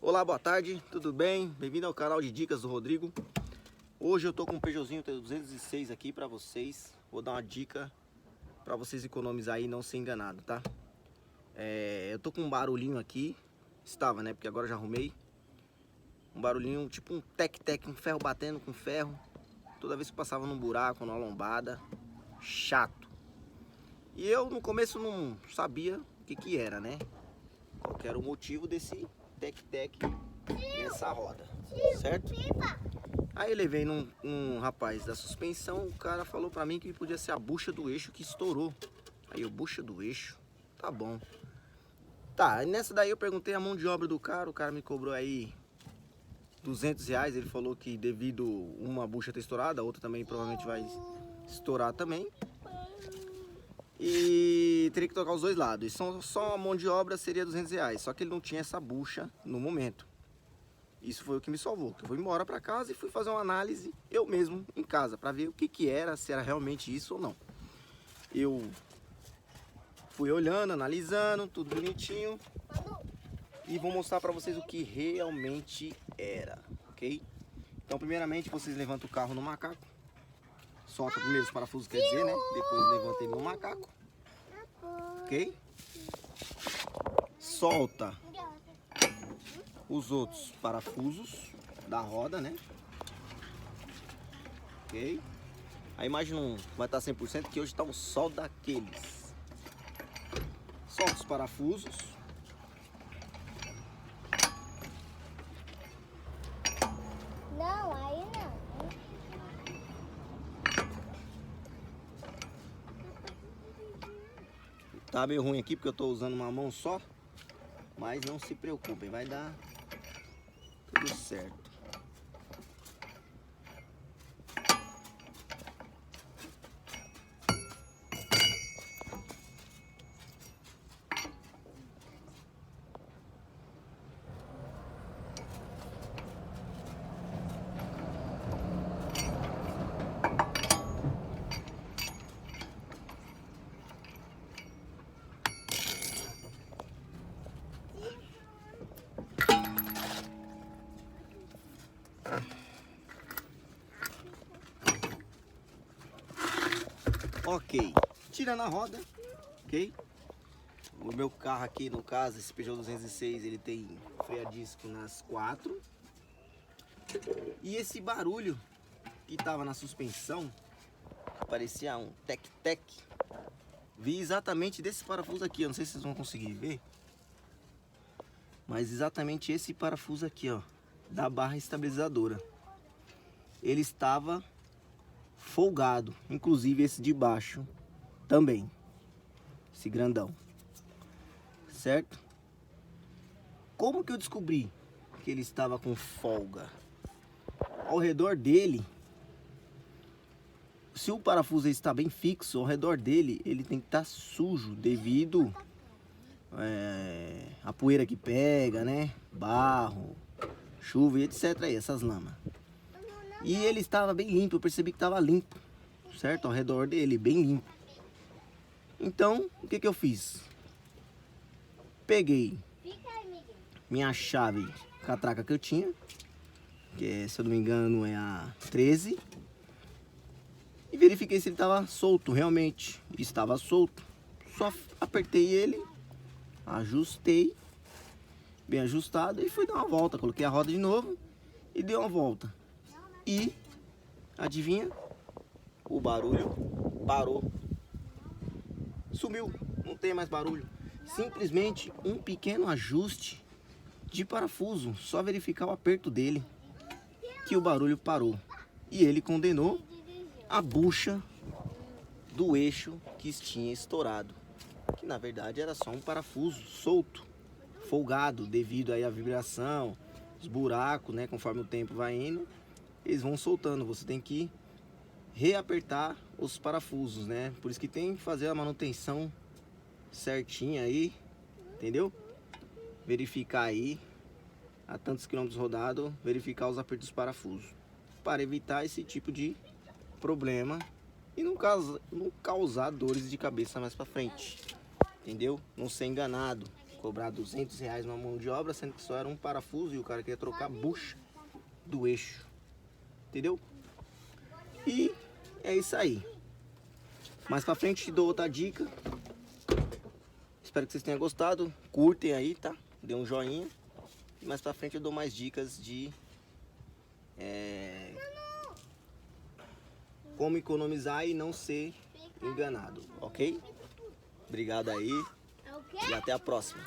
Olá, boa tarde, tudo bem? Bem-vindo ao canal de dicas do Rodrigo. Hoje eu tô com um Peugeotzinho 206 aqui pra vocês. Vou dar uma dica pra vocês economizar aí e não ser enganado, tá? Eu tô com um barulhinho aqui. Estava, né? Porque agora eu já arrumei. Um barulhinho tipo um tec-tec, um ferro batendo com ferro. Toda vez que passava num buraco, numa lombada. Chato. E eu no começo não sabia o que era, né? Qual que era o motivo desse tec-tec nessa roda, certo? Aí eu levei num rapaz da suspensão, o cara falou pra mim que podia ser a bucha do eixo que estourou. Aí eu, bucha do eixo, tá bom. Tá, nessa daí eu perguntei a mão de obra do cara, o cara me cobrou aí R$200, ele falou que devido uma bucha ter estourado, a outra também provavelmente vai estourar também. E teria que trocar os dois lados. E só a mão de obra seria R$200. Só que ele não tinha essa bucha no momento. Isso foi o que me salvou. Eu fui embora para casa e fui fazer uma análise eu mesmo em casa para ver o que era, se era realmente isso ou não. Eu fui olhando, analisando, tudo bonitinho. E vou mostrar para vocês o que realmente era, ok? Então, primeiramente, vocês levantam o carro no macaco. Solta primeiro os parafusos, quer dizer, né? Depois levanta ele no macaco. Ok? Solta os outros parafusos da roda, né? Ok? A imagem não vai estar 100% que hoje está um sol daqueles. Solta os parafusos. Não, aí não. Tá meio ruim aqui porque eu tô usando uma mão só. Mas não se preocupem, vai dar tudo certo. Ok, tirando a roda, ok? O meu carro aqui, no caso, esse Peugeot 206, ele tem freio a disco nas 4. E esse barulho que tava na suspensão, parecia um tec-tec, vi exatamente desse parafuso aqui. Eu não sei se vocês vão conseguir ver, mas exatamente esse parafuso aqui, ó, da barra estabilizadora. Ele estava folgado, inclusive esse de baixo também, esse grandão, certo? Como que eu descobri que ele estava com folga? Ao redor dele, se o parafuso está bem fixo, ao redor dele ele tem que estar sujo devido a poeira que pega, né? Barro, chuva e etc. aí, essas lamas. E ele estava bem limpo, eu percebi que estava limpo, certo? Ao redor dele, bem limpo. Então, o que eu fiz? Peguei minha chave catraca que eu tinha, que se eu não me engano é a 13, e verifiquei se ele estava solto. Realmente estava solto. Só apertei ele, ajustei, bem ajustado, e fui dar uma volta. Coloquei a roda de novo e dei uma volta. E adivinha? O barulho parou. Sumiu, não tem mais barulho. Simplesmente um pequeno ajuste de parafuso, só verificar o aperto dele, que o barulho parou. E ele condenou a bucha do eixo que tinha estourado, que na verdade era só um parafuso solto, folgado, devido aí à vibração, os buracos, né? Conforme o tempo vai indo, eles vão soltando. Você tem que reapertar os parafusos, né? Por isso que tem que fazer a manutenção certinha aí, entendeu? Verificar aí a tantos quilômetros rodados, verificar os apertos dos parafusos, para evitar esse tipo de problema e não causar dores de cabeça mais para frente, entendeu? Não ser enganado cobrar R$200 uma mão de obra, sendo que só era um parafuso e o cara queria trocar a bucha do eixo. Entendeu? E é isso aí. Mais pra frente te dou outra dica. Espero que vocês tenham gostado. Curtem aí, tá? Dê um joinha. E mais pra frente eu dou mais dicas de como economizar e não ser enganado, ok? Obrigado aí e até a próxima.